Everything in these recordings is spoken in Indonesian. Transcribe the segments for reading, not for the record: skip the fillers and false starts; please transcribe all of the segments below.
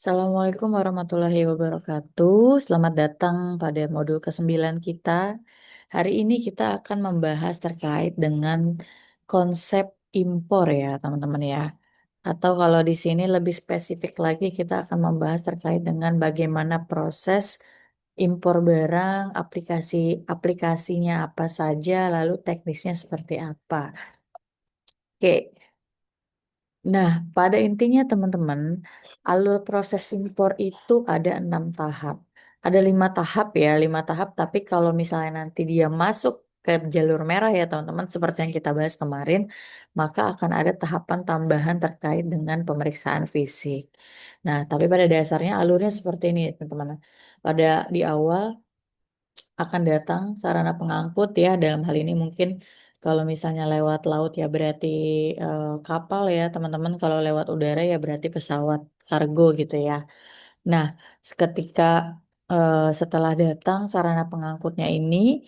Assalamualaikum warahmatullahi wabarakatuh. Selamat datang pada modul ke-9 kita. Hari ini kita akan membahas terkait dengan konsep impor ya, teman-teman ya. Atau kalau di sini lebih spesifik lagi kita akan membahas terkait dengan bagaimana proses impor barang, aplikasinya apa saja, lalu teknisnya seperti apa. Oke. Nah, pada intinya teman-teman, alur proses impor itu ada 6 tahap. Ada 5 tahap ya, 5 tahap. Tapi kalau misalnya nanti dia masuk ke jalur merah ya teman-teman, seperti yang kita bahas kemarin, maka akan ada tahapan tambahan terkait dengan pemeriksaan fisik. Nah, tapi pada dasarnya alurnya seperti ini teman-teman. Pada di awal akan datang sarana pengangkut ya, dalam hal ini mungkin kalau misalnya lewat laut ya berarti kapal ya teman-teman, kalau lewat udara ya berarti pesawat kargo gitu ya. Nah, seketika setelah datang sarana pengangkutnya ini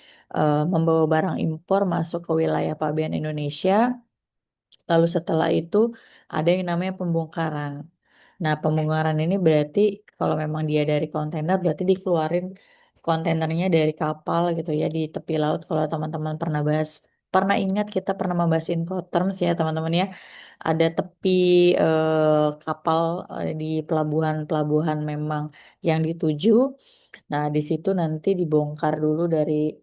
membawa barang impor masuk ke wilayah pabean Indonesia. Lalu setelah itu ada yang namanya pembongkaran. Nah, pembongkaran ini berarti kalau memang dia dari kontainer berarti dikeluarin kontainernya dari kapal gitu ya di tepi laut. Kalau teman-teman pernah ingat kita pernah membahas Incoterms ya teman-teman ya. Ada tepi kapal di pelabuhan-pelabuhan memang yang dituju. Nah, di situ nanti dibongkar dulu dari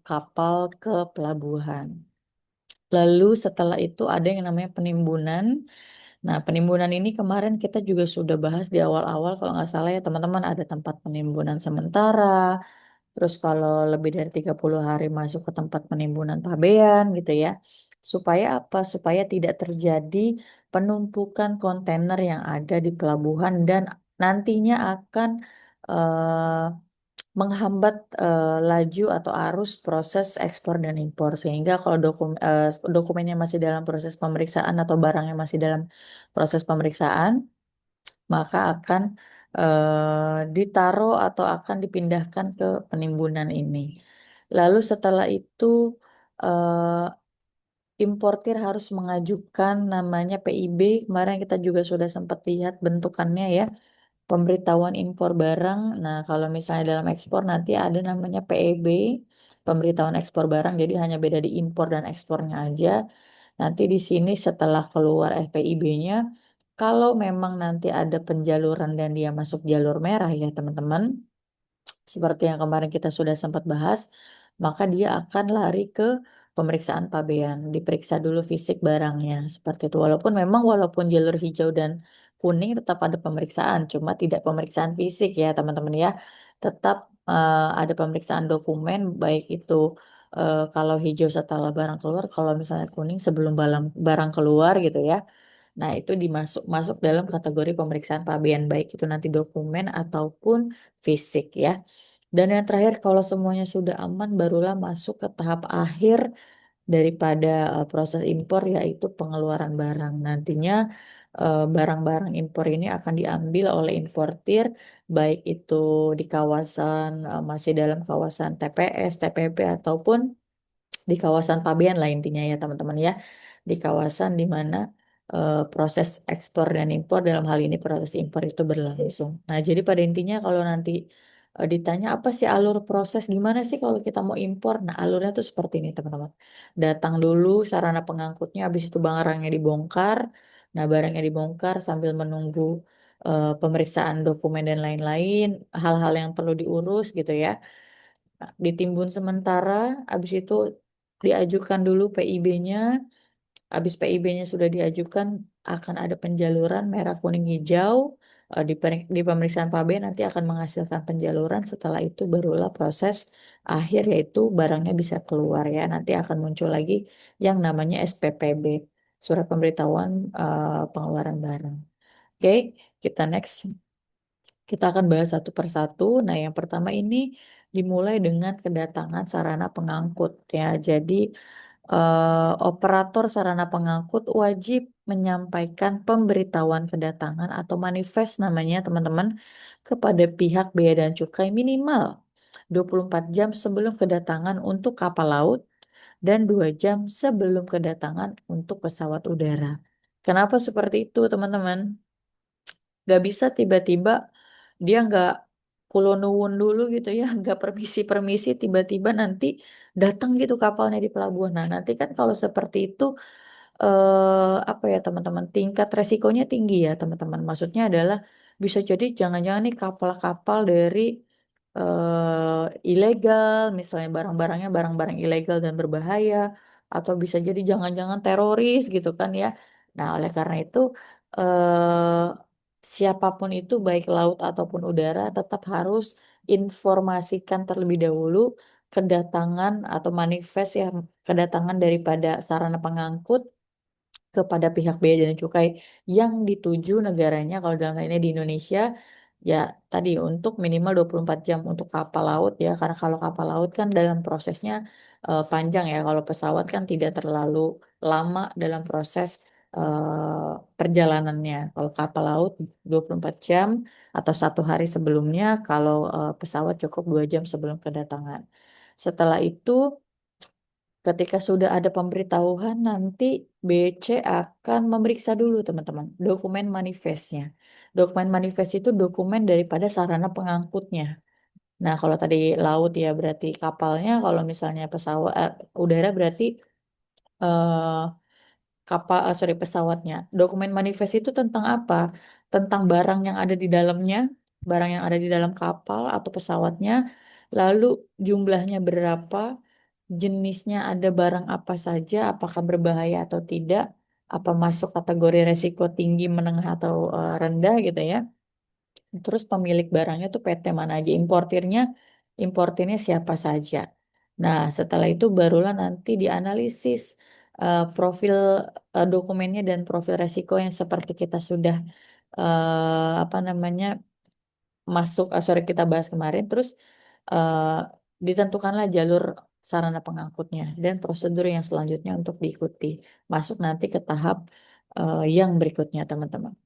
kapal ke pelabuhan. Lalu setelah itu ada yang namanya penimbunan. Nah, penimbunan ini kemarin kita juga sudah bahas di awal-awal kalau nggak salah ya teman-teman, ada tempat penimbunan sementara. Terus kalau lebih dari 30 hari masuk ke tempat penimbunan pabean gitu ya. Supaya apa? Supaya tidak terjadi penumpukan kontainer yang ada di pelabuhan dan nantinya akan eh, menghambat laju atau arus proses ekspor dan impor, sehingga kalau dokumennya masih dalam proses pemeriksaan atau barangnya masih dalam proses pemeriksaan maka akan ditaruh atau akan dipindahkan ke penimbunan ini. Lalu setelah itu eh, importir harus mengajukan namanya PIB. Kemarin kita juga sudah sempat lihat bentukannya ya, pemberitahuan impor barang. Nah, kalau misalnya dalam ekspor nanti ada namanya PEB, pemberitahuan ekspor barang. Jadi hanya beda di impor dan ekspornya aja. Nanti di sini setelah keluar FPIB-nya, kalau memang nanti ada penjaluran dan dia masuk jalur merah ya teman-teman, seperti yang kemarin kita sudah sempat bahas, maka dia akan lari ke pemeriksaan pabean, diperiksa dulu fisik barangnya seperti itu. Walaupun jalur hijau dan kuning tetap ada pemeriksaan, cuma tidak pemeriksaan fisik ya teman-teman ya. Tetap ada pemeriksaan dokumen, baik itu kalau hijau setelah barang keluar, kalau misalnya kuning sebelum barang keluar gitu ya. Nah, itu masuk dalam kategori pemeriksaan pabean, baik itu nanti dokumen ataupun fisik ya. Dan yang terakhir, kalau semuanya sudah aman, barulah masuk ke tahap akhir daripada proses impor, yaitu pengeluaran barang. Nantinya barang-barang impor ini akan diambil oleh importir, baik itu di kawasan masih dalam kawasan TPS, TPP, ataupun di kawasan pabean lah intinya ya teman-teman ya, di kawasan di mana proses ekspor dan impor, dalam hal ini proses impor itu berlangsung. Nah, jadi pada intinya kalau nanti ditanya apa sih alur proses, gimana sih kalau kita mau impor, nah alurnya tuh seperti ini teman-teman. Datang dulu sarana pengangkutnya, habis itu barangnya dibongkar. Nah, barangnya dibongkar sambil menunggu pemeriksaan dokumen dan lain-lain, hal-hal yang perlu diurus gitu ya. Nah, ditimbun sementara, habis itu diajukan dulu PIB-nya. Habis PIB-nya sudah diajukan, akan ada penjaluran merah, kuning, hijau. Di pemeriksaan PAB nanti akan menghasilkan penjaluran. Setelah itu barulah proses akhir, yaitu barangnya bisa keluar ya. Nanti akan muncul lagi yang namanya SPPB, Surat Pemberitahuan Pengeluaran Barang. Oke, kita next. Kita akan bahas satu persatu. Nah, yang pertama ini dimulai dengan kedatangan sarana pengangkut ya. Jadi operator sarana pengangkut wajib menyampaikan pemberitahuan kedatangan atau manifest namanya teman-teman kepada pihak Bea dan Cukai minimal 24 jam sebelum kedatangan untuk kapal laut dan 2 jam sebelum kedatangan untuk pesawat udara. Kenapa seperti itu, teman-teman? Gak bisa tiba-tiba dia nggak kulonuwun dulu gitu ya, nggak permisi-permisi tiba-tiba nanti datang gitu kapalnya di pelabuhan. Nah, nanti kan kalau seperti itu apa ya teman-teman, tingkat resikonya tinggi ya teman-teman. Maksudnya adalah bisa jadi jangan-jangan nih kapal-kapal dari ilegal, misalnya barang-barangnya barang-barang ilegal dan berbahaya, atau bisa jadi jangan-jangan teroris gitu kan ya. Nah, oleh karena itu eh, siapapun itu baik laut ataupun udara tetap harus informasikan terlebih dahulu kedatangan atau manifest ya kedatangan daripada sarana pengangkut kepada pihak bea dan cukai yang dituju negaranya kalau dalam hal ini di Indonesia ya tadi untuk minimal 24 jam untuk kapal laut ya karena kalau kapal laut kan dalam prosesnya panjang ya kalau pesawat kan tidak terlalu lama dalam proses perjalanannya kalau kapal laut 24 jam atau 1 hari sebelumnya kalau pesawat cukup 2 jam sebelum kedatangan setelah itu ketika sudah ada pemberitahuan, nanti BC akan memeriksa dulu teman-teman dokumen manifestnya. Dokumen manifest itu dokumen daripada sarana pengangkutnya. Nah, kalau tadi laut ya berarti kapalnya, kalau misalnya pesawat udara berarti eh, sorry pesawatnya. Dokumen manifest itu tentang apa? Tentang barang yang ada di dalamnya, barang yang ada di dalam kapal atau pesawatnya, lalu jumlahnya berapa, jenisnya ada barang apa saja, apakah berbahaya atau tidak, apa masuk kategori resiko tinggi, menengah atau rendah gitu ya. Terus pemilik barangnya tuh PT mana aja, importirnya siapa saja. Nah, setelah itu barulah nanti dianalisis profil dokumennya dan profil resiko yang seperti kita sudah apa namanya sorry kita bahas kemarin. Terus eh, ditentukanlah jalur sarana pengangkutnya dan prosedur yang selanjutnya untuk diikuti. Masuk nanti ke tahap yang berikutnya, teman-teman.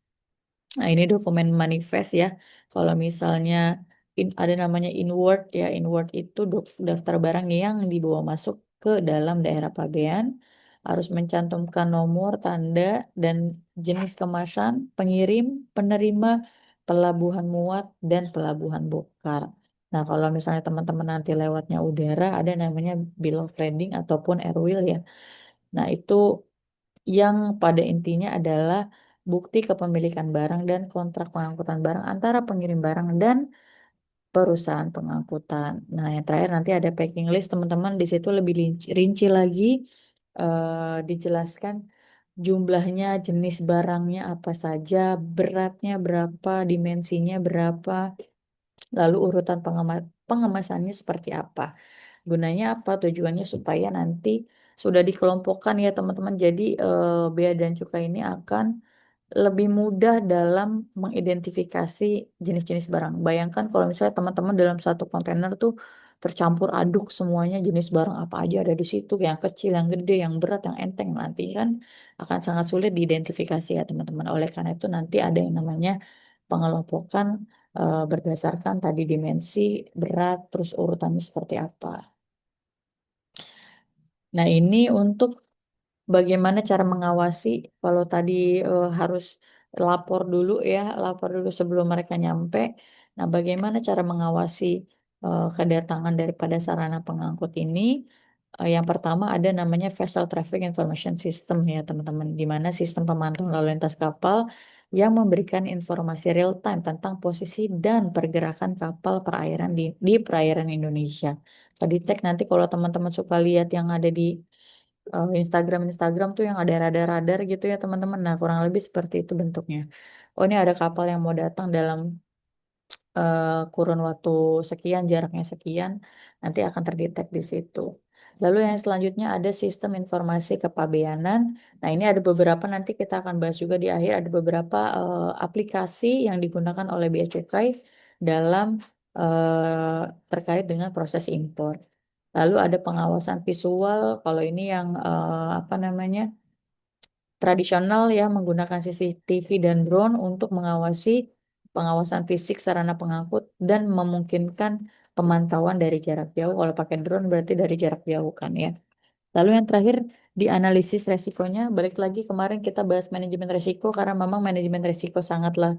Nah, ini dokumen manifest ya. Kalau misalnya ada namanya inward ya, inward itu daftar barang yang dibawa masuk ke dalam daerah pabean harus mencantumkan nomor, tanda, dan jenis kemasan, pengirim, penerima, pelabuhan muat, dan pelabuhan bongkar. Nah, kalau misalnya teman-teman nanti lewatnya udara, ada namanya bill of lading ataupun airwheel ya. Nah, itu yang pada intinya adalah bukti kepemilikan barang dan kontrak pengangkutan barang antara pengirim barang dan perusahaan pengangkutan. Nah, yang terakhir nanti ada packing list, teman-teman. Di situ lebih rinci lagi dijelaskan jumlahnya, jenis barangnya apa saja, beratnya berapa, dimensinya berapa, lalu urutan pengemasannya seperti apa. Gunanya apa? Tujuannya supaya nanti sudah dikelompokkan ya teman-teman. Jadi bea dan cukai ini akan lebih mudah dalam mengidentifikasi jenis-jenis barang. Bayangkan kalau misalnya teman-teman dalam satu kontainer tuh tercampur aduk semuanya jenis barang apa aja ada di situ, yang kecil, yang gede, yang berat, yang enteng nanti kan akan sangat sulit diidentifikasi ya teman-teman. Oleh karena itu nanti ada yang namanya pengelompokan berdasarkan tadi dimensi, berat, terus urutannya seperti apa. Nah, ini untuk bagaimana cara mengawasi kalau tadi harus lapor dulu ya, lapor dulu sebelum mereka nyampe. Nah, bagaimana cara mengawasi kedatangan daripada sarana pengangkut ini? Yang pertama ada namanya Vessel Traffic Information System ya teman-teman, di mana sistem pemantauan lalu lintas kapal yang memberikan informasi real time tentang posisi dan pergerakan kapal perairan di perairan Indonesia. Kedetek nanti kalau teman-teman suka lihat yang ada di Instagram tuh yang ada radar-radar gitu ya teman-teman. Nah, kurang lebih seperti itu bentuknya. Oh, ini ada kapal yang mau datang dalam kurun waktu sekian, jaraknya sekian, nanti akan terdetek di situ. Lalu yang selanjutnya ada sistem informasi kepabeanan. Nah, ini ada beberapa nanti kita akan bahas juga di akhir ada beberapa aplikasi yang digunakan oleh Bea Cukai dalam terkait dengan proses impor. Lalu ada pengawasan visual. Kalau ini yang apa namanya? Tradisional ya menggunakan CCTV dan drone untuk mengawasi pengawasan fisik sarana pengangkut dan memungkinkan pemantauan dari jarak jauh. Kalau pakai drone berarti dari jarak jauh kan ya. Lalu yang terakhir dianalisis resikonya. Balik lagi kemarin kita bahas manajemen resiko karena memang manajemen resiko sangatlah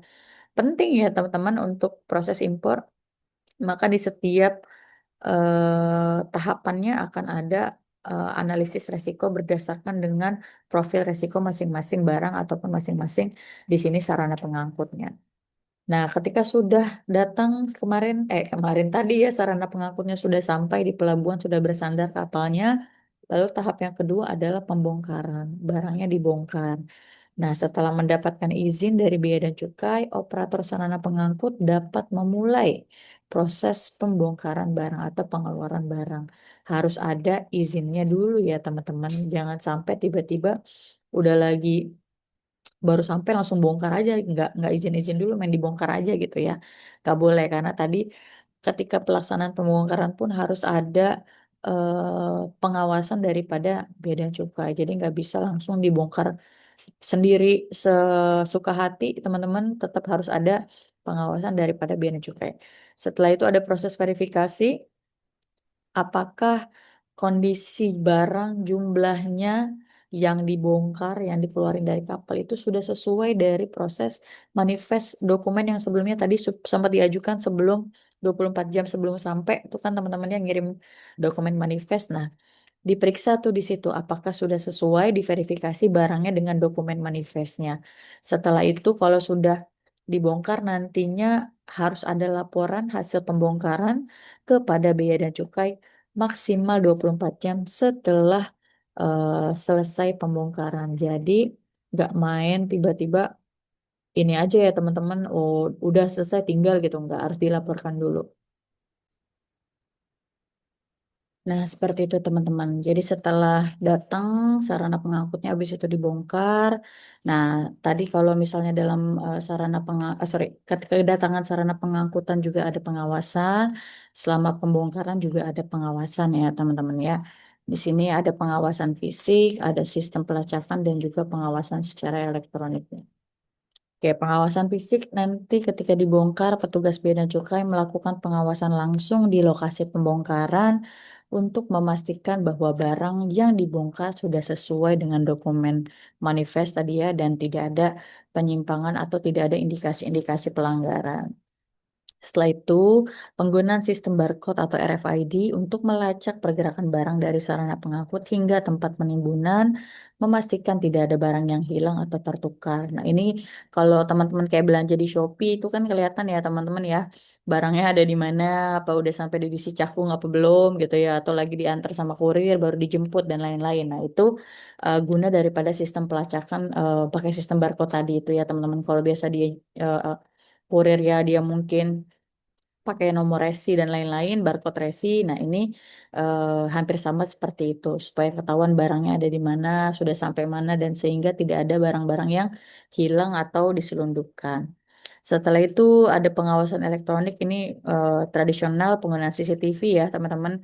penting ya teman-teman untuk proses impor, maka di setiap tahapannya akan ada analisis resiko berdasarkan dengan profil resiko masing-masing barang ataupun masing-masing di sini sarana pengangkutnya. Nah, ketika sudah datang kemarin tadi ya sarana pengangkutnya sudah sampai di pelabuhan, sudah bersandar kapalnya, lalu tahap yang kedua adalah pembongkaran. Barangnya dibongkar. Nah, setelah mendapatkan izin dari Bea dan Cukai, operator sarana pengangkut dapat memulai proses pembongkaran barang atau pengeluaran barang. Harus ada izinnya dulu ya, teman-teman. Jangan sampai tiba-tiba udah lagi baru sampai langsung bongkar aja, nggak izin-izin dulu main dibongkar aja gitu ya. Nggak boleh karena tadi ketika pelaksanaan pembongkaran pun harus ada pengawasan daripada Bea dan Cukai. Jadi nggak bisa langsung dibongkar sendiri sesuka hati, teman-teman tetap harus ada pengawasan daripada Bea dan Cukai. Setelah itu ada proses verifikasi apakah kondisi barang jumlahnya yang dibongkar, yang dikeluarin dari kapal itu sudah sesuai dari proses manifest dokumen yang sebelumnya tadi sempat diajukan sebelum 24 jam sebelum sampai itu kan teman-teman yang ngirim dokumen manifest. Nah, diperiksa tuh di situ apakah sudah sesuai diverifikasi barangnya dengan dokumen manifestnya. Setelah itu kalau sudah dibongkar nantinya harus ada laporan hasil pembongkaran kepada Bea dan Cukai maksimal 24 jam setelah selesai pembongkaran. Jadi nggak main tiba-tiba ini aja ya teman-teman, oh udah selesai tinggal gitu, nggak harus dilaporkan dulu. Nah, seperti itu teman-teman. Jadi setelah datang sarana pengangkutnya habis itu dibongkar. Nah, tadi kalau misalnya dalam ketika kedatangan sarana pengangkutan juga ada pengawasan, selama pembongkaran juga ada pengawasan ya teman-teman ya. Di sini ada pengawasan fisik, ada sistem pelacakan dan juga pengawasan secara elektronik. Oke, pengawasan fisik nanti ketika dibongkar, petugas Bea dan Cukai melakukan pengawasan langsung di lokasi pembongkaran untuk memastikan bahwa barang yang dibongkar sudah sesuai dengan dokumen manifest tadi ya dan tidak ada penyimpangan atau tidak ada indikasi-indikasi pelanggaran. Setelah itu, penggunaan sistem barcode atau RFID untuk melacak pergerakan barang dari sarana pengangkut hingga tempat penimbunan, memastikan tidak ada barang yang hilang atau tertukar. Nah, ini kalau teman-teman kayak belanja di Shopee itu kan kelihatan ya teman-teman ya, barangnya ada di mana, apa udah sampai di si cakung apa belum gitu ya, atau lagi diantar sama kurir baru dijemput dan lain-lain. Nah, itu guna daripada sistem pelacakan pakai sistem barcode tadi itu ya teman-teman. Kalau biasa dia kurir ya dia mungkin pakai nomor resi dan lain-lain, barcode resi. Nah, ini hampir sama seperti itu, supaya ketahuan barangnya ada di mana, sudah sampai mana, dan sehingga tidak ada barang-barang yang hilang atau diselundupkan. Setelah itu ada pengawasan elektronik, ini tradisional penggunaan CCTV ya, teman-teman.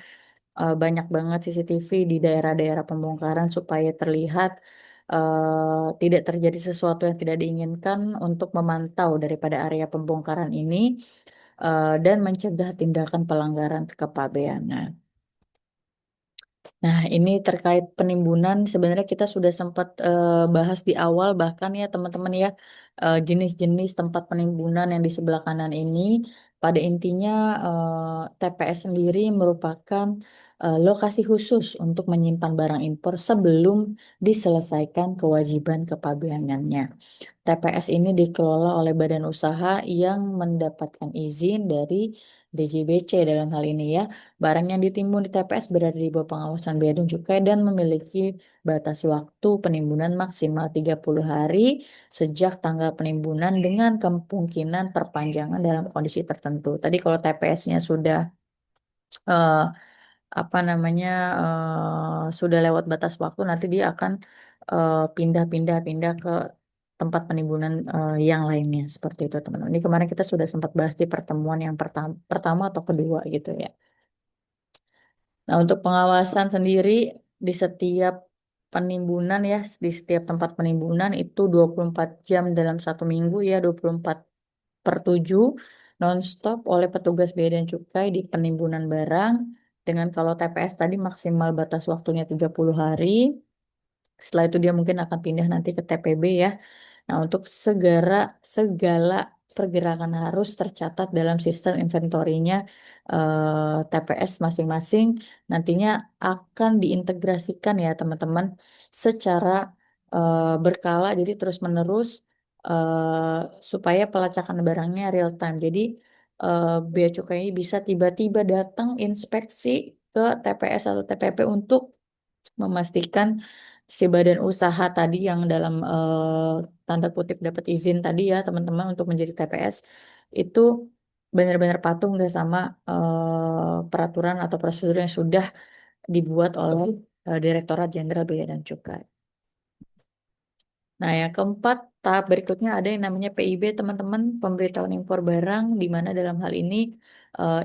Banyak banget CCTV di daerah-daerah pembongkaran supaya terlihat tidak terjadi sesuatu yang tidak diinginkan untuk memantau daripada area pembongkaran ini dan mencegah tindakan pelanggaran kepabeanan. Nah, ini terkait penimbunan sebenarnya kita sudah sempat bahas di awal bahkan ya teman-teman ya jenis-jenis tempat penimbunan yang di sebelah kanan ini pada intinya TPS sendiri merupakan lokasi khusus untuk menyimpan barang impor sebelum diselesaikan kewajiban kepabeanannya. TPS ini dikelola oleh badan usaha yang mendapatkan izin dari DJBC dalam hal ini ya. Barang yang ditimbun di TPS berada di bawah pengawasan Bea dan Cukai dan memiliki batas waktu penimbunan maksimal 30 hari sejak tanggal penimbunan dengan kemungkinan perpanjangan dalam kondisi tertentu. Tadi kalau TPS-nya sudah eh, apa namanya sudah lewat batas waktu nanti dia akan pindah ke tempat penimbunan yang lainnya seperti itu teman-teman. Ini kemarin kita sudah sempat bahas di pertemuan yang pertama atau kedua gitu ya. Nah, untuk pengawasan sendiri di setiap penimbunan ya, di setiap tempat penimbunan itu 24 jam dalam satu minggu ya, 24/7 nonstop oleh petugas Bea dan Cukai di penimbunan barang. Dengan kalau TPS tadi maksimal batas waktunya 30 hari. Setelah itu dia mungkin akan pindah nanti ke TPB ya. Nah, untuk segala segala pergerakan harus tercatat dalam sistem inventorinya TPS masing-masing. Nantinya akan diintegrasikan ya teman-teman secara berkala, jadi terus-menerus supaya pelacakan barangnya real time. Jadi Bea Cukai ini bisa tiba-tiba datang inspeksi ke TPS atau TPP untuk memastikan si badan usaha tadi yang dalam tanda kutip dapat izin tadi ya teman-teman untuk menjadi TPS itu benar-benar patuh nggak sama peraturan atau prosedur yang sudah dibuat oleh Direktorat Jenderal Bea dan Cukai. Nah, yang keempat, tahap berikutnya ada yang namanya PIB, teman-teman, pemberitahuan impor barang, di mana dalam hal ini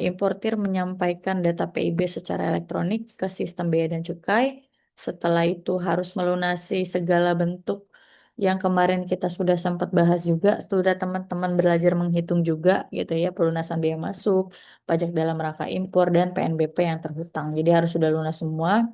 importir menyampaikan data PIB secara elektronik ke sistem bea dan cukai. Setelah itu harus melunasi segala bentuk yang kemarin kita sudah sempat bahas juga, sudah teman-teman belajar menghitung juga gitu ya, pelunasan biaya masuk, pajak dalam rangka impor, dan PNBP yang terhutang. Jadi harus sudah lunas semua.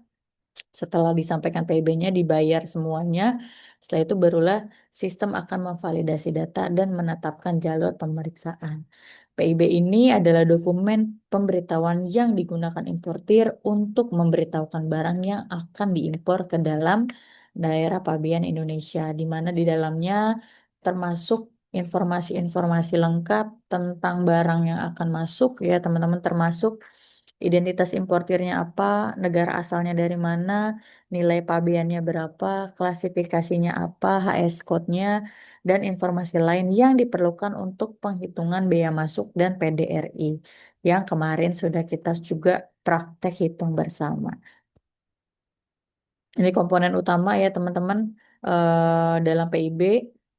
Setelah disampaikan PIB-nya, dibayar semuanya. Setelah itu barulah sistem akan memvalidasi data dan menetapkan jalur pemeriksaan. PIB ini adalah dokumen pemberitahuan yang digunakan importir untuk memberitahukan barang yang akan diimpor ke dalam daerah pabean Indonesia, di mana di dalamnya termasuk informasi-informasi lengkap tentang barang yang akan masuk ya teman-teman, termasuk identitas importirnya apa, negara asalnya dari mana, nilai pabeannya berapa, klasifikasinya apa, HS code-nya, dan informasi lain yang diperlukan untuk penghitungan bea masuk dan PDRI yang kemarin sudah kita juga praktek hitung bersama. Ini komponen utama ya teman-teman dalam PIB.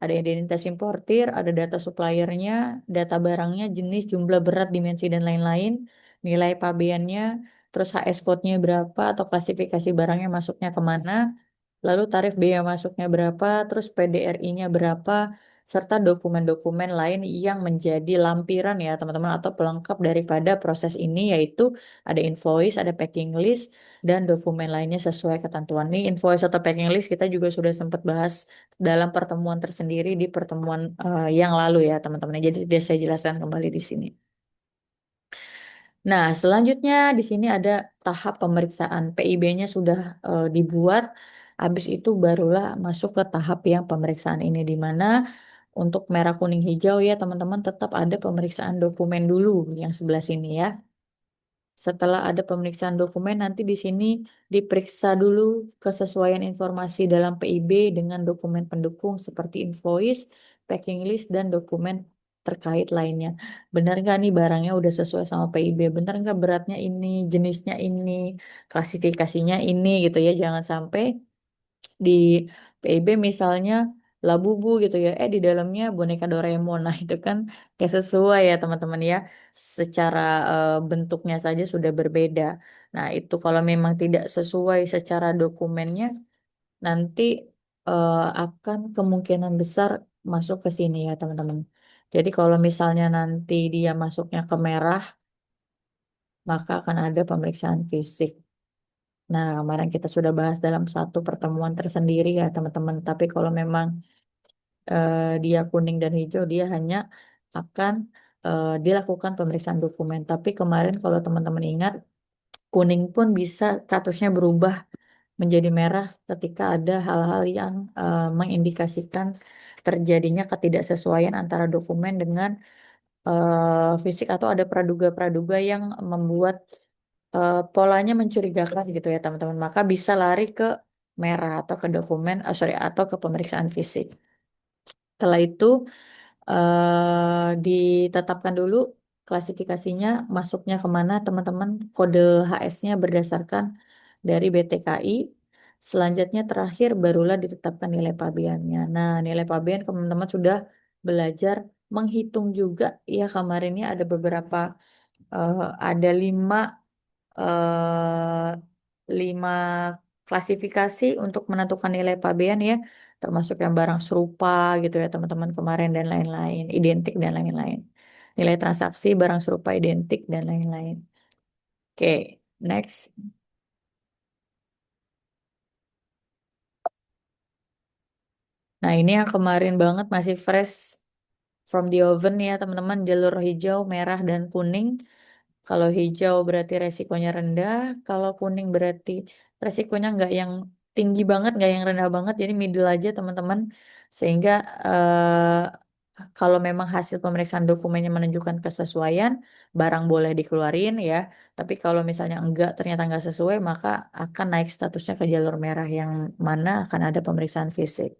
Ada identitas importir, ada data suppliernya, data barangnya, jenis, jumlah, berat, dimensi, dan lain-lain. Nilai pabeannya, terus HS code-nya berapa atau klasifikasi barangnya masuknya kemana. Lalu tarif bea masuknya berapa, terus PDRI-nya berapa, serta dokumen-dokumen lain yang menjadi lampiran ya teman-teman atau pelengkap daripada proses ini yaitu ada invoice, ada packing list, dan dokumen lainnya sesuai ketentuan. Nih invoice atau packing list kita juga sudah sempat bahas dalam pertemuan tersendiri di pertemuan yang lalu ya teman-teman. Jadi sudah saya jelaskan kembali di sini. Nah, selanjutnya di sini ada tahap pemeriksaan. PIB-nya sudah dibuat, habis itu barulah masuk ke tahap yang pemeriksaan ini di mana untuk merah, kuning, hijau ya teman-teman tetap ada pemeriksaan dokumen dulu yang sebelah sini ya. Setelah ada pemeriksaan dokumen, nanti di sini diperiksa dulu kesesuaian informasi dalam PIB dengan dokumen pendukung seperti invoice, packing list, dan dokumen terkait lainnya. Benar nggak nih barangnya udah sesuai sama PIB? Benar nggak beratnya ini, jenisnya ini, klasifikasinya ini gitu ya. Jangan sampai di PIB misalnya Labubu gitu ya, di dalamnya boneka Doraemon. Nah itu kan kayak sesuai ya teman-teman ya, secara bentuknya saja sudah berbeda. Nah itu kalau memang tidak sesuai secara dokumennya, nanti akan kemungkinan besar masuk ke sini ya teman-teman. Jadi kalau misalnya nanti dia masuknya ke merah, maka akan ada pemeriksaan fisik. Nah, kemarin kita sudah bahas dalam satu pertemuan tersendiri ya teman-teman. Tapi kalau memang dia kuning dan hijau, dia hanya akan dilakukan pemeriksaan dokumen. Tapi kemarin kalau teman-teman ingat, kuning pun bisa statusnya berubah menjadi merah ketika ada hal-hal yang mengindikasikan terjadinya ketidaksesuaian antara dokumen dengan fisik atau ada praduga-praduga yang membuat polanya mencurigakan gitu ya teman-teman. Maka bisa lari ke merah atau ke dokumen, sorry, atau ke pemeriksaan fisik. Setelah itu ditetapkan dulu klasifikasinya masuknya kemana teman-teman, kode HS-nya berdasarkan dari BTKI. Selanjutnya terakhir barulah ditetapkan nilai pabeannya. Nah, nilai pabean teman-teman sudah belajar menghitung juga ya kemarin ini ada beberapa ada eh, lima klasifikasi untuk menentukan nilai pabean ya, termasuk yang barang serupa gitu ya teman-teman kemarin dan lain-lain, identik dan lain-lain. Nilai transaksi, barang serupa, identik dan lain-lain. Oke, next. Nah, ini yang kemarin banget masih fresh from the oven ya teman-teman, jalur hijau, merah, dan kuning. Kalau hijau berarti resikonya rendah, kalau kuning berarti resikonya nggak yang tinggi banget, nggak yang rendah banget, jadi middle aja teman-teman. Sehingga kalau memang hasil pemeriksaan dokumennya menunjukkan kesesuaian, barang boleh dikeluarin ya. Tapi kalau misalnya enggak, ternyata nggak sesuai, maka akan naik statusnya ke jalur merah yang mana akan ada pemeriksaan fisik.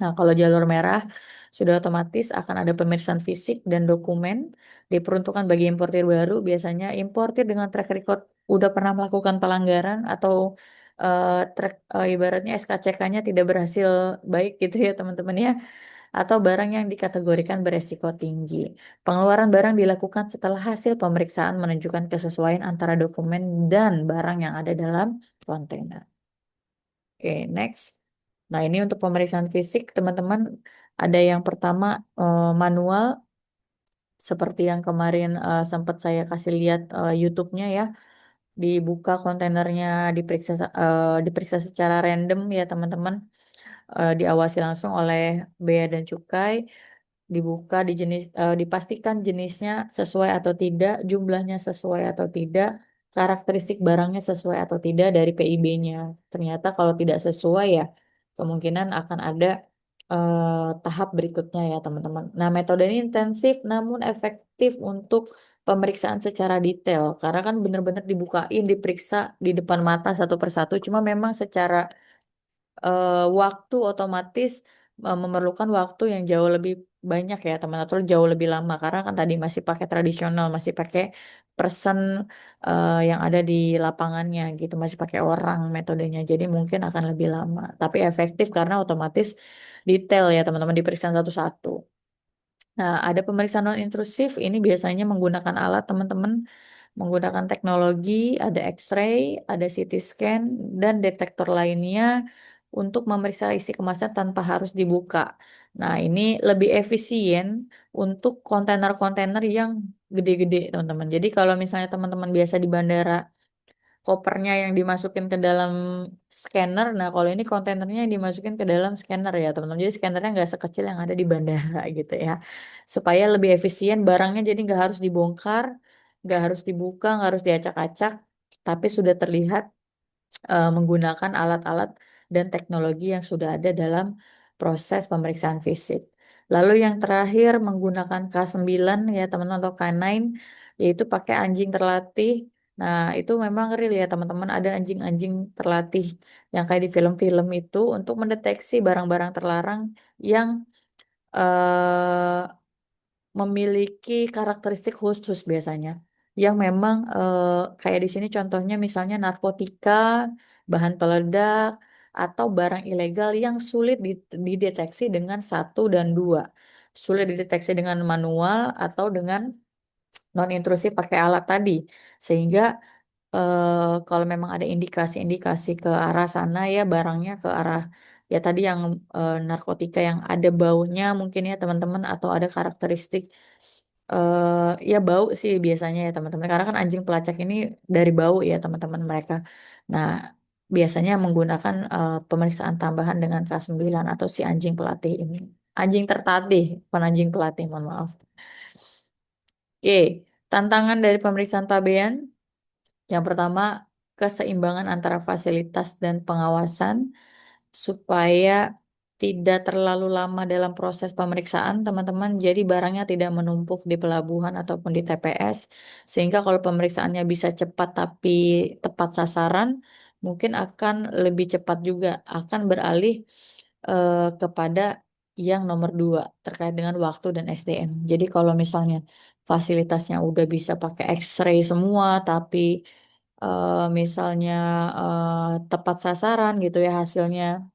Nah, kalau jalur merah sudah otomatis akan ada pemeriksaan fisik dan dokumen diperuntukkan bagi importir baru. Biasanya importir dengan track record udah pernah melakukan pelanggaran atau ibaratnya SKCK-nya tidak berhasil baik gitu ya teman-teman ya. Atau barang yang dikategorikan beresiko tinggi. Pengeluaran barang dilakukan setelah hasil pemeriksaan menunjukkan kesesuaian antara dokumen dan barang yang ada dalam kontainer. Oke, next. Nah, ini untuk pemeriksaan fisik, teman-teman, ada yang pertama manual, seperti yang kemarin sempat saya kasih lihat YouTube-nya ya. Dibuka kontainernya, diperiksa secara random ya, teman-teman. Diawasi langsung oleh Bea dan Cukai. Dibuka dipastikan jenisnya sesuai atau tidak, jumlahnya sesuai atau tidak, karakteristik barangnya sesuai atau tidak dari PIB-nya. Ternyata kalau tidak sesuai ya kemungkinan akan ada tahap berikutnya ya teman-teman. Nah, metode ini intensif namun efektif untuk pemeriksaan secara detail karena kan benar-benar dibukain, diperiksa di depan mata satu persatu. Cuma memang secara waktu otomatis memerlukan waktu yang jauh lebih banyak ya teman, atau jauh lebih lama karena kan tadi masih pakai tradisional, masih pakai person yang ada di lapangannya gitu, masih pakai orang metodenya, jadi mungkin akan lebih lama tapi efektif karena otomatis detail ya teman-teman, diperiksa satu-satu. Nah, ada pemeriksaan non intrusif, ini biasanya menggunakan alat teman-teman, menggunakan teknologi, ada X-ray, ada CT scan, dan detektor lainnya untuk memeriksa isi kemasan tanpa harus dibuka. Nah, ini lebih efisien untuk kontainer-kontainer yang gede-gede, teman-teman. Jadi kalau misalnya teman-teman biasa di bandara, kopernya yang dimasukin ke dalam scanner. Nah, kalau ini kontainernya yang dimasukin ke dalam scanner ya, teman-teman. Jadi scannernya nggak sekecil yang ada di bandara gitu ya. Supaya lebih efisien barangnya jadi nggak harus dibongkar, nggak harus dibuka, nggak harus diacak-acak, tapi sudah terlihat menggunakan alat-alat dan teknologi yang sudah ada dalam proses pemeriksaan fisik. Lalu yang terakhir menggunakan K9 ya teman-teman, atau K9, yaitu pakai anjing terlatih. Nah, itu memang real ya teman-teman, ada anjing-anjing terlatih yang kayak di film-film itu untuk mendeteksi barang-barang terlarang yang eh, memiliki karakteristik khusus biasanya yang memang kayak di sini contohnya misalnya narkotika, bahan peledak, atau barang ilegal yang sulit dideteksi dengan satu dan dua. Sulit dideteksi dengan manual atau dengan non intrusif pakai alat tadi. Sehingga kalau memang ada indikasi-indikasi ke arah sana ya barangnya ke arah ya tadi yang narkotika yang ada baunya mungkin ya teman-teman, atau ada karakteristik ya bau sih biasanya ya teman-teman, karena kan anjing pelacak ini dari bau ya teman-teman mereka. Nah, biasanya menggunakan pemeriksaan tambahan dengan K9 atau si anjing pelatih ini. Anjing tertatih, bukan anjing pelatih, mohon maaf. Oke, tantangan dari pemeriksaan pabean yang pertama, keseimbangan antara fasilitas dan pengawasan supaya tidak terlalu lama dalam proses pemeriksaan, teman-teman. Jadi barangnya tidak menumpuk di pelabuhan ataupun di TPS, sehingga kalau pemeriksaannya bisa cepat tapi tepat sasaran, mungkin akan lebih cepat juga, akan beralih kepada yang nomor dua terkait dengan waktu dan SDM. Jadi kalau misalnya fasilitasnya udah bisa pakai X-ray semua, tapi misalnya tepat sasaran gitu ya hasilnya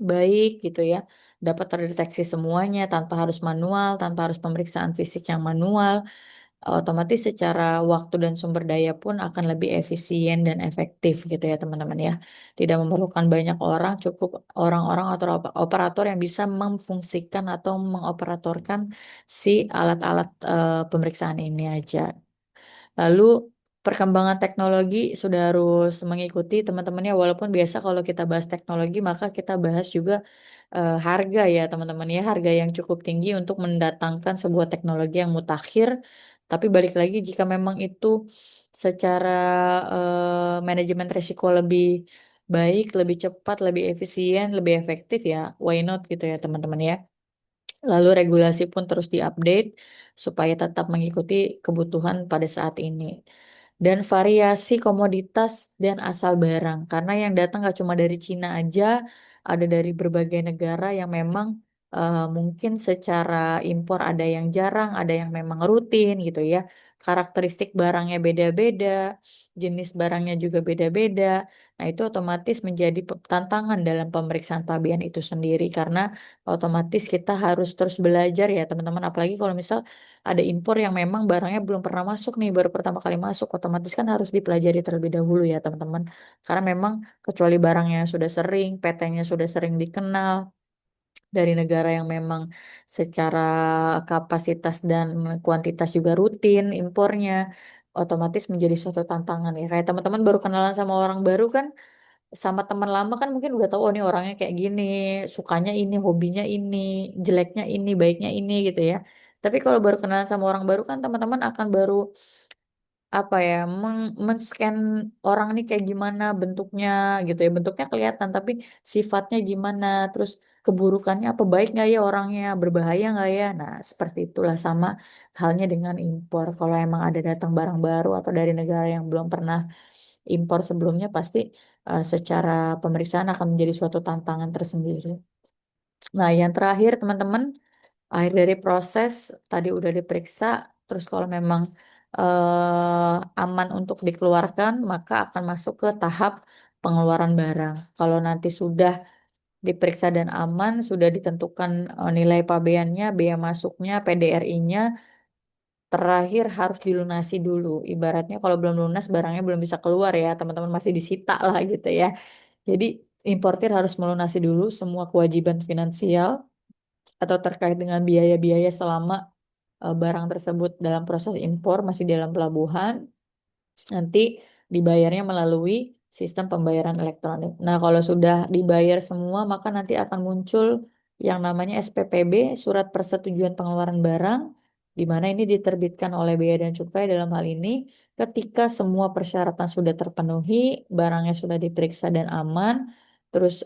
baik gitu ya, dapat terdeteksi semuanya tanpa harus manual, tanpa harus pemeriksaan fisik yang manual, otomatis secara waktu dan sumber daya pun akan lebih efisien dan efektif gitu ya teman-teman ya. Tidak memerlukan banyak orang, cukup orang-orang atau operator yang bisa memfungsikan atau mengoperatorkan si alat-alat pemeriksaan ini aja. Lalu perkembangan teknologi sudah harus mengikuti teman-temannya, walaupun biasa kalau kita bahas teknologi maka kita bahas juga harga ya teman-teman ya, harga yang cukup tinggi untuk mendatangkan sebuah teknologi yang mutakhir. Tapi balik lagi jika memang itu secara manajemen risiko lebih baik, lebih cepat, lebih efisien, lebih efektif ya, why not gitu ya teman-teman ya. Lalu regulasi pun terus diupdate supaya tetap mengikuti kebutuhan pada saat ini. Dan variasi komoditas dan asal barang. Karena yang datang gak cuma dari Cina aja, ada dari berbagai negara yang memang mungkin secara impor ada yang jarang, ada yang memang rutin gitu ya. Karakteristik barangnya beda-beda, jenis barangnya juga beda-beda. Nah, itu otomatis menjadi tantangan dalam pemeriksaan pabean itu sendiri karena otomatis kita harus terus belajar ya teman-teman. Apalagi kalau misal ada impor yang memang barangnya belum pernah masuk nih, baru pertama kali masuk, otomatis kan harus dipelajari terlebih dahulu ya teman-teman. Karena memang kecuali barangnya sudah sering, PT-nya sudah sering dikenal dari negara yang memang secara kapasitas dan kuantitas juga rutin impornya, otomatis menjadi suatu tantangan ya. Kayak teman-teman baru kenalan sama orang baru kan, sama teman lama kan mungkin udah tahu oh ini orangnya kayak gini, sukanya ini, hobinya ini, jeleknya ini, baiknya ini gitu ya. Tapi kalau baru kenalan sama orang baru kan teman-teman akan baru apa ya, men-scan orang ini kayak gimana bentuknya gitu ya. Bentuknya kelihatan tapi sifatnya gimana, terus keburukannya apa, baik nggak ya orangnya, berbahaya nggak ya. Nah, seperti itulah sama halnya dengan impor. Kalau emang ada datang barang baru atau dari negara yang belum pernah impor sebelumnya pasti secara pemeriksaan akan menjadi suatu tantangan tersendiri. Nah, yang terakhir teman-teman, akhir dari proses tadi udah diperiksa, terus kalau memang aman untuk dikeluarkan, maka akan masuk ke tahap pengeluaran barang. Kalau nanti sudah diperiksa dan aman, sudah ditentukan nilai pabeannya, bea masuknya, PDRI-nya, terakhir harus dilunasi dulu. Ibaratnya kalau belum lunas barangnya belum bisa keluar ya, teman-teman masih disita lah gitu ya. Jadi importir harus melunasi dulu semua kewajiban finansial atau terkait dengan biaya-biaya selama barang tersebut dalam proses impor masih dalam pelabuhan. Nanti dibayarnya melalui sistem pembayaran elektronik. Nah, kalau sudah dibayar semua, maka nanti akan muncul yang namanya SPPB, Surat Persetujuan Pengeluaran Barang, di mana ini diterbitkan oleh Bea dan Cukai dalam hal ini ketika semua persyaratan sudah terpenuhi, barangnya sudah diperiksa dan aman, terus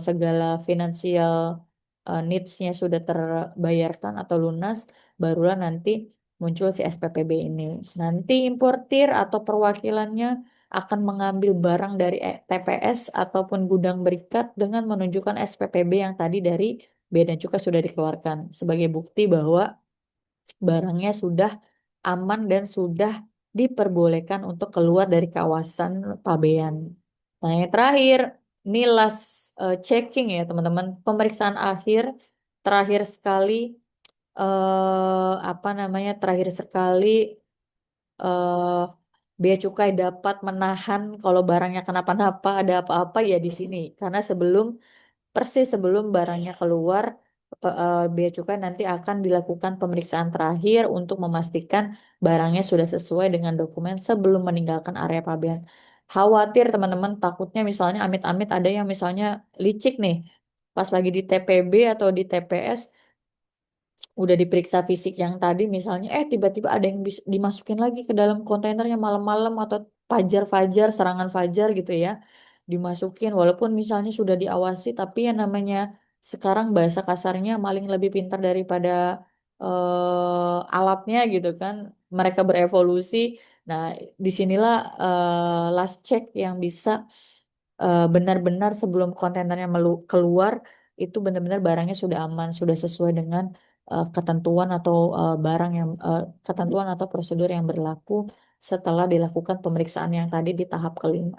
segala finansial needs-nya sudah terbayarkan atau lunas, barulah nanti muncul si SPPB ini. Nanti importir atau perwakilannya akan mengambil barang dari TPS ataupun gudang berikat dengan menunjukkan SPPB yang tadi dari Bea dan Cukai sudah dikeluarkan sebagai bukti bahwa barangnya sudah aman dan sudah diperbolehkan untuk keluar dari kawasan pabean. Nah, yang terakhir, ini last checking ya teman-teman, pemeriksaan akhir terakhir sekali apa namanya terakhir sekali eh Bea Cukai dapat menahan kalau barangnya kenapa-napa, ada apa-apa ya di sini. Karena persis sebelum barangnya keluar, Bea Cukai nanti akan dilakukan pemeriksaan terakhir untuk memastikan barangnya sudah sesuai dengan dokumen sebelum meninggalkan area pabean. Khawatir teman-teman, takutnya misalnya amit-amit ada yang misalnya licik nih, pas lagi di TPB atau di TPS udah diperiksa fisik yang tadi misalnya tiba-tiba ada yang dimasukin lagi ke dalam kontainernya malam-malam atau fajar-fajar serangan fajar gitu ya dimasukin walaupun misalnya sudah diawasi tapi yang namanya sekarang bahasa kasarnya maling lebih pintar daripada alatnya gitu kan mereka berevolusi. Nah, disinilah last check yang bisa benar-benar sebelum kontainernya keluar itu benar-benar barangnya sudah aman, sudah sesuai dengan ketentuan atau barang yang ketentuan atau prosedur yang berlaku setelah dilakukan pemeriksaan yang tadi di tahap kelima.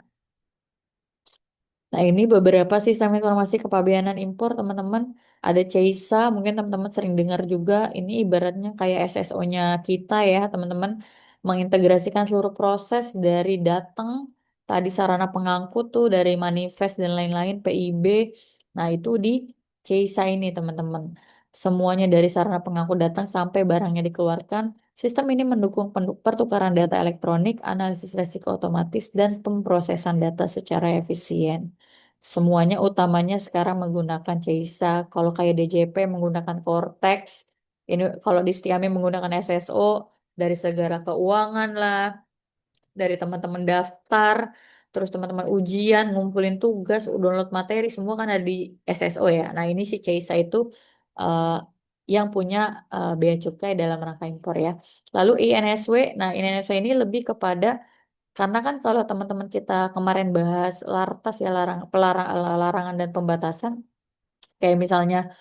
Nah, ini beberapa sistem informasi kepabeanan impor, teman-teman. Ada CISA, mungkin teman-teman sering dengar juga. Ini ibaratnya kayak SSO-nya kita ya, teman-teman. Mengintegrasikan seluruh proses dari datang, tadi sarana pengangkut tuh, dari manifest dan lain-lain, PIB. Nah, itu di CISA ini, teman-teman. Semuanya dari sarana pengangkut datang sampai barangnya dikeluarkan, Sistem ini mendukung pertukaran data elektronik, analisis resiko otomatis, dan pemrosesan data secara efisien. Semuanya utamanya sekarang menggunakan CISA. Kalau kayak DJP menggunakan Cortex, ini kalau di Stiami menggunakan SSO, dari segala keuangan lah, dari teman-teman daftar, terus teman-teman ujian, ngumpulin tugas, download materi, semua kan ada di SSO ya. Nah ini si CISA itu eh, yang punya bea cukai dalam rangka impor ya. Lalu INSW, nah INSW ini lebih kepada karena kan kalau teman-teman kita kemarin bahas lartas ya larangan dan pembatasan, kayak misalnya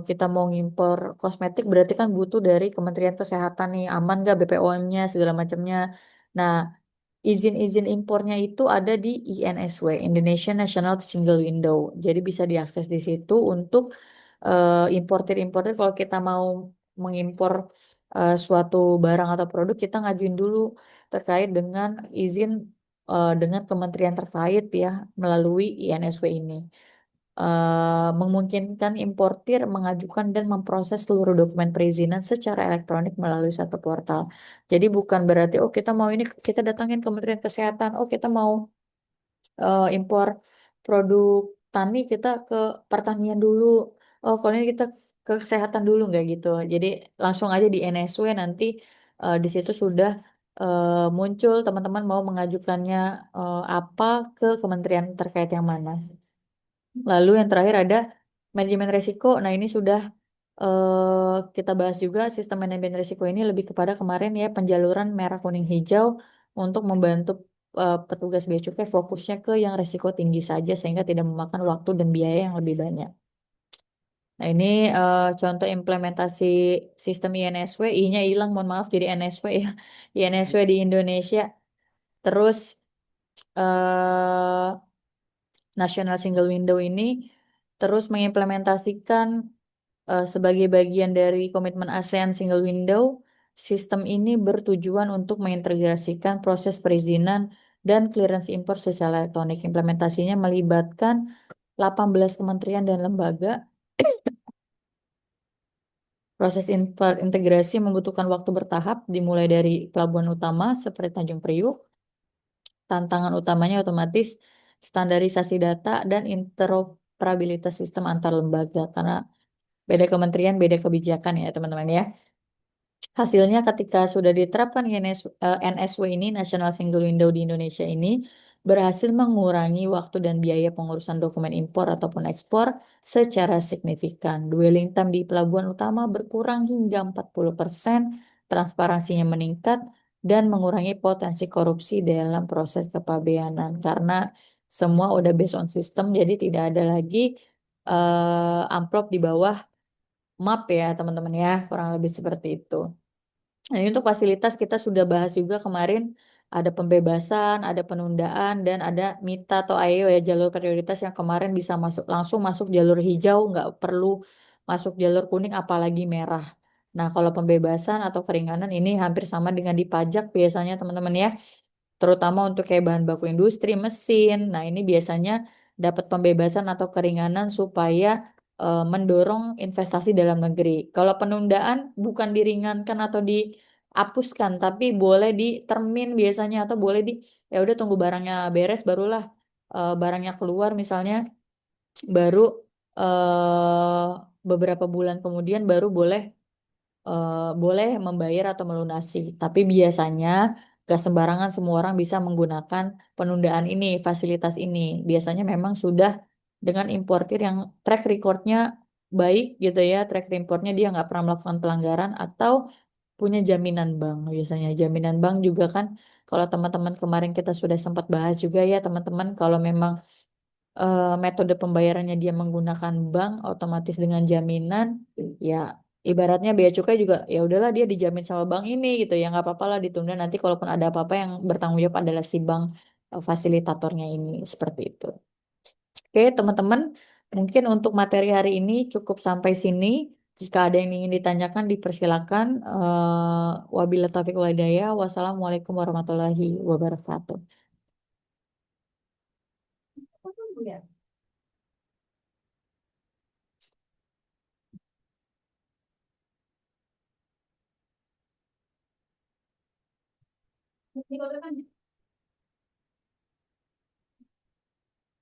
kita mau ngimpor kosmetik berarti kan butuh dari Kementerian Kesehatan nih, aman nggak BPOM-nya segala macamnya. Nah, izin-izin impornya itu ada di INSW, Indonesian National Single Window. Jadi bisa diakses di situ untuk importir-importir kalau kita mau mengimpor suatu barang atau produk, kita ngajuin dulu terkait dengan izin dengan kementerian terkait ya melalui INSW ini. Memungkinkan importir mengajukan dan memproses seluruh dokumen perizinan secara elektronik melalui satu portal. Jadi bukan berarti oh kita mau ini kita datangin Kementerian Kesehatan, oh kita mau impor produk tani kita ke pertanian dulu. Oh kalau ini kita ke kesehatan dulu nggak gitu. Jadi langsung aja di NSW nanti di situ sudah muncul teman-teman mau mengajukannya apa ke kementerian terkait yang mana. Lalu yang terakhir ada manajemen risiko. Nah, ini sudah kita bahas juga sistem manajemen risiko ini lebih kepada kemarin ya penjaluran merah kuning hijau untuk membantu petugas bea cukai fokusnya ke yang risiko tinggi saja sehingga tidak memakan waktu dan biaya yang lebih banyak. Nah, ini contoh implementasi sistem INSW, I-nya hilang, mohon maaf jadi NSW ya. INSW di Indonesia. Terus eh National Single Window ini terus mengimplementasikan sebagai bagian dari komitmen ASEAN Single Window, sistem ini bertujuan untuk mengintegrasikan proses perizinan dan clearance impor secara elektronik. Implementasinya melibatkan 18 kementerian dan lembaga. Proses integrasi membutuhkan waktu bertahap, dimulai dari pelabuhan utama seperti Tanjung Priuk. Tantangan utamanya otomatis standarisasi data dan interoperabilitas sistem antar lembaga, karena beda kementerian, beda kebijakan ya teman-teman ya. Hasilnya ketika sudah diterapkan NSW ini, National Single Window di Indonesia ini, berhasil mengurangi waktu dan biaya pengurusan dokumen impor ataupun ekspor secara signifikan. Dwelling time di pelabuhan utama berkurang hingga 40%, transparansinya meningkat, dan mengurangi potensi korupsi dalam proses kepabeanan. Karena semua udah based on system, jadi tidak ada lagi amplop di bawah map ya teman-teman ya, kurang lebih seperti itu. Nah, ini untuk fasilitas kita sudah bahas juga kemarin, ada pembebasan, ada penundaan, dan ada MITA atau AEO ya jalur prioritas yang kemarin bisa masuk langsung masuk jalur hijau, nggak perlu masuk jalur kuning apalagi merah. Nah, kalau pembebasan atau keringanan ini hampir sama dengan di pajak biasanya teman-teman ya, terutama untuk kayak bahan baku industri, mesin. Nah, ini biasanya dapat pembebasan atau keringanan supaya mendorong investasi dalam negeri. Kalau penundaan bukan diringankan atau dihapuskan, tapi boleh ditermin biasanya atau boleh ya udah tunggu barangnya beres barulah barangnya keluar misalnya baru eh, beberapa bulan kemudian baru boleh membayar atau melunasi. Tapi biasanya gak sembarangan semua orang bisa menggunakan penundaan ini, fasilitas ini. Biasanya memang sudah dengan importir yang track recordnya baik gitu ya, track recordnya dia nggak pernah melakukan pelanggaran atau punya jaminan bank. Biasanya jaminan bank juga kan, kalau teman-teman kemarin kita sudah sempat bahas juga ya teman-teman, kalau memang metode pembayarannya dia menggunakan bank otomatis dengan jaminan ya ibaratnya bea cukai juga ya udahlah dia dijamin sama bank ini gitu ya nggak apa-apa lah ditunda nanti kalaupun ada apa-apa yang bertanggung jawab adalah si bank fasilitatornya ini seperti itu. Oke teman-teman mungkin untuk materi hari ini cukup sampai sini. Jika ada yang ingin ditanyakan dipersilakan. Wabillahi taufiq wal hidayah. Wassalamualaikum warahmatullahi wabarakatuh.